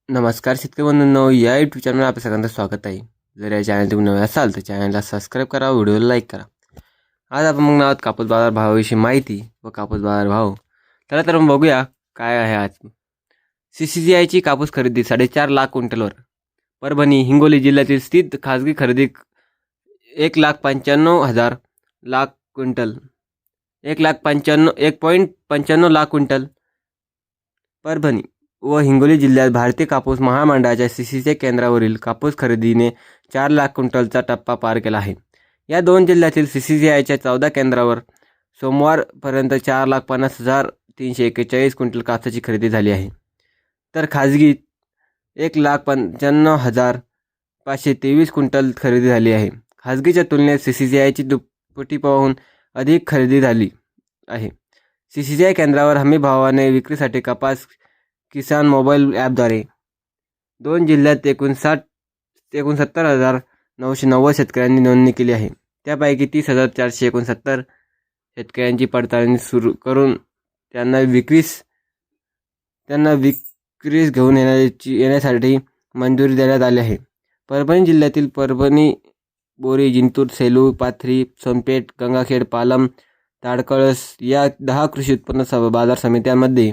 नमस्कार शेतकरी बंधूंनो, या यूट्यूब चॅनलवर आपल्या सगळ्यांचं स्वागत आहे. जर या चॅनल तुम्ही नवे असाल तर चॅनलला सबस्क्राईब करा, व्हिडिओला लाईक करा. आज आपण मग आहोत कापूस बाजार भावाविषयी माहिती व कापूस बाजार भाव. चला तर मग बघूया काय आहे आज. CCGIची कापूस खरेदी 4.5 लाख क्विंटलवर. परभणी हिंगोली जिल्ह्यातील स्थित खाजगी खरेदी 1,95,000 लाख क्विंटल 1,95,1.95 लाख क्विंटल. परभणी व हिंगोली जिल्ह्यात भारतीय कापूस महामंडळाच्या CCGI केंद्रावरील कापूस खरेदीने 4 लाख क्विंटलचा टप्पा पार केला आहे. या दोन जिल्ह्यातील CCGIच्या 14 केंद्रावर सोमवारपर्यंत 4,50,341 क्विंटल कापसाची खरेदी झाली आहे. तर खाजगीत 1,95,523 क्विंटल खरेदी झाली आहे. खाजगीच्या तुलनेत CCGIची दुप्पटीहून अधिक खरेदी झाली आहे. CCGI केंद्रावर हमी भावाने विक्रीसाठी कपास किसान मोबाईल ॲपद्वारे दोन जिल्ह्यात एकूण 69,990 शेतकऱ्यांनी नोंदणी केली आहे. त्यापैकी 30,469 शेतकऱ्यांची पडताळणी सुरू करून त्यांना विक्रीस घेऊन येण्यासाठी मंजुरी देण्यात आली आहे. परभणी जिल्ह्यातील परभणी, बोरी, जिंतूर, सेलू, पाथरी, सोनपेठ, गंगाखेड, पालम, ताडकळस या 10 कृषी उत्पन्न बाजार समित्यांमध्ये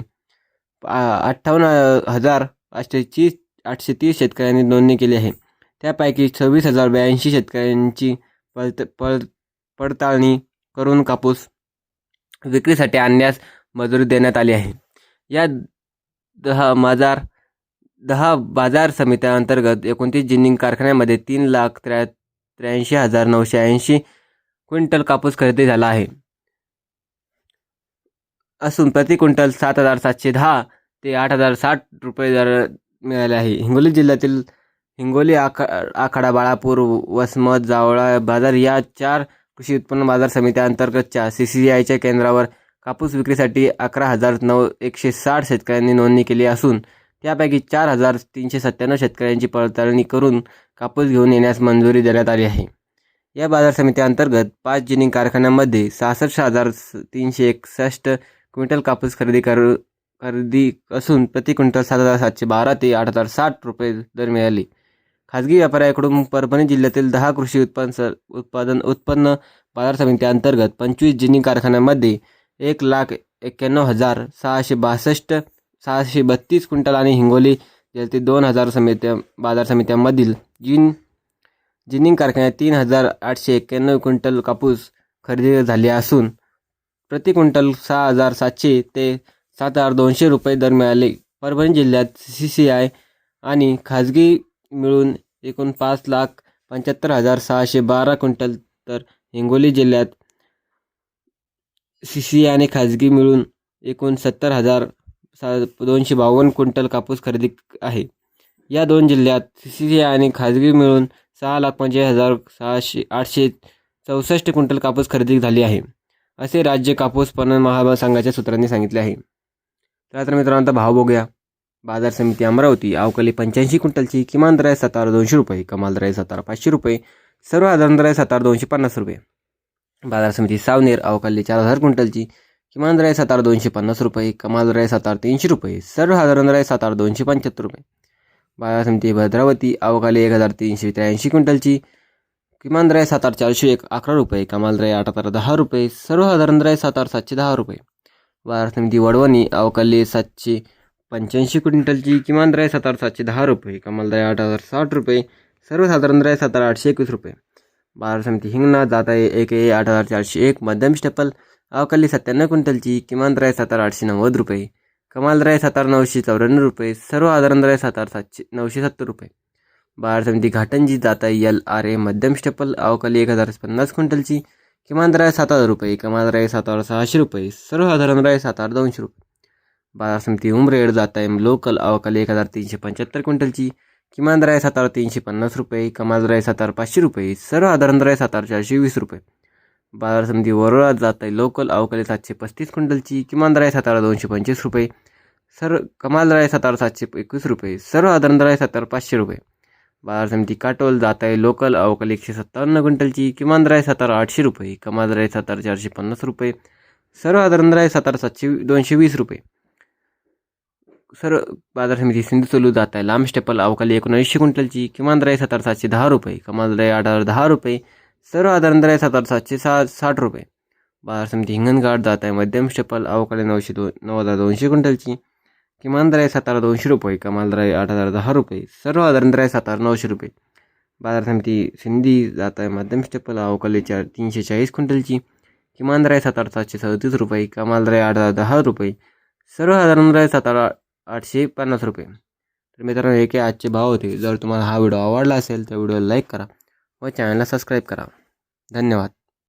58,830 शेतकऱ्यांनी नोंदणी केली आहे. त्यापैकी 26,082 शेतकऱ्यांची पडताळणी करून कापूस विक्रीसाठी आणण्यास मंजुरी देण्यात आली आहे. या 10 बाजार समित्यांअंतर्गत 29 जिनिंग कारखान्यामध्ये 3,83,980 क्विंटल कापूस खरेदी झाला आहे असून प्रति क्विंटल 7,710 ते 8,060 रुपये दर मिळाले आहे. हिंगोली जिल्ह्यातील हिंगोली, आखाडा, बाळापूर, वसमत, जावळा बाजार या 4 कृषी उत्पन्न बाजार समित्यांअंतर्गतच्या CCGIच्या केंद्रावर कापूस विक्रीसाठी 11,160 शेतकऱ्यांनी नोंदणी केली असून त्यापैकी 4,397 शेतकऱ्यांची पडताळणी करून कापूस घेऊन येण्यास मंजुरी देण्यात आली आहे. या बाजार समित्यांअंतर्गत 5 जिनिंग कारखान्यांमध्ये 66,361 क्विंटल कापूस खरेदी असून प्रति क्विंटल 7,712 ते 8,060 रुपये दर मिळाले. खाजगी व्यापाऱ्यांकडून परभणी जिल्ह्यातील 10 कृषी उत्पन्न बाजार समित्यांअंतर्गत 25 जिनिंग कारखान्यांमध्ये 1,91,632 क्विंटल आणि हिंगोली जिल्ह्यातील 2,000 बाजार समित्यांमधील जिनिंग कारखान्यात 3,891 क्विंटल कापूस खरेदी झाली असून प्रति क्विंटल 6,700 ते 7,200 रुपये दर मिळाले. परभणी जिल्ह्यात CCGI आणि खाजगी मिळून एकूण 5,75,612 क्विंटल तर हिंगोली जिल्ह्यात CCGI आणि खाजगी मिळून एकूण 70,252 क्विंटल कापूस खरेदी आहे. या दोन जिल्ह्यात CCGI आणि खाजगी मिळून 6,85,864 क्विंटल कापूस खरेदी झाली आहे, असे राज्य कापूस पणन महासंघाच्या सूत्रांनी सांगितले आहे. तर मित्रांनो, भाव बघूया. बाजार समिती अमरावती अवकाली 85 क्विंटलची किमान दर आहे 7,200 रुपये, कमाल दर आहे 7,500 रुपये, सर्वसाधारण दर आहे 7,250 रुपये. बाजार समिती सावनेर अवकाली 4,000 क्विंटलची किमान दर आहे 7,250 रुपये, कमाल दर आहे 7,300 रुपये, सर्वसाधारण दर आहे 7,275 रुपये. बाजार समिती भद्रावती अवकाली 1,383 क्विंटलची किमान दर आहे 7,411 रुपये, कमाल दर आहे 8,010 रुपये, सर्वसाधारण दर आहे 7,710 रुपये. बाजार समिती वडवणी अवकाली 785 क्विंटलची किमान दर आहे 7,710 रुपये, कमाल दर आहे 8,060 रुपये, सर्वसाधारण दर आहे 7,821 रुपये. बाजार समिती हिंगणा जात आहे 1,8,401 मध्यम स्टेपल अवकाली 97 क्विंटलची किमान दर आहे 7,890 रुपये, कमाल दर आहे 7,994 रुपये, सर्वसाधारण दर आहे 7,970 रुपये. बाजार समिती घाटंजी जात आहे LRA मध्यम स्टेपल अवकाली 1,050 क्विंटलची किमान दर आहे 7,000 रुपये, कमाल दर आहे 7,600 रुपये, सर्वसाधारण दर आहे 7,200 रुपये. बाजार समिती उमरेड जात आहे लोकल अवकाली 1,375 क्विंटलची किमान दर आहे 7,350 रुपये, कमाल दर आहे 7,500 रुपये, सर्वसाधारण दर आहे 7,420 रुपये. बाजार समिती वरोळा जात आहे लोकल अवकाली 735 क्विंटलची किमान दर आहे 7,225 रुपये, कमाल दर आहे 7,721 रुपये, सर्वसाधारण दर आहे 7,500 रुपये. बाजार समिती काटोल जात आहे लोकल अवकाली 157 क्विंटलची किमान दर आहे 7,800 रुपये, कमाल दर आहे 7,450 रुपये, सर्वसाधारण दर आहे 7,220 रुपये. सर्व बाजार समिती सिंधू चलू जात आहे लांब स्टेपल अवकाली 1900 क्विंटलची, किमान दर आहे 7,710 रुपये, कमाल दर आहे 8,010 रुपये, सर्वसाधारण दर आहे 7,760 रुपये. बाजार समिती हिंगणघाट जात आहे मध्यम स्टेपल अवकाली 9,200 क्विंटलची, किमान दर आहे 7,200 रुपये, कमाल दर आहे 8,010 रुपये, सर्वसाधारण दर आहे 7,900 रुपये. बाजार समिती सिंधी जात आहे मध्यम स्टेपल अवकाली 340 क्विंटलची, किमान दर आहे 7,737 रुपये, कमाल दर आहे 8,010 रुपये, सर्वसाधारण दर आहे 7,850 रुपये. तर मित्रांनो हे काही आजचे भाव होते. जर तुम्हाला हा व्हिडिओ आवडला असेल तर व्हिडिओला लाईक करा व चॅनलला सबस्क्राईब करा. धन्यवाद.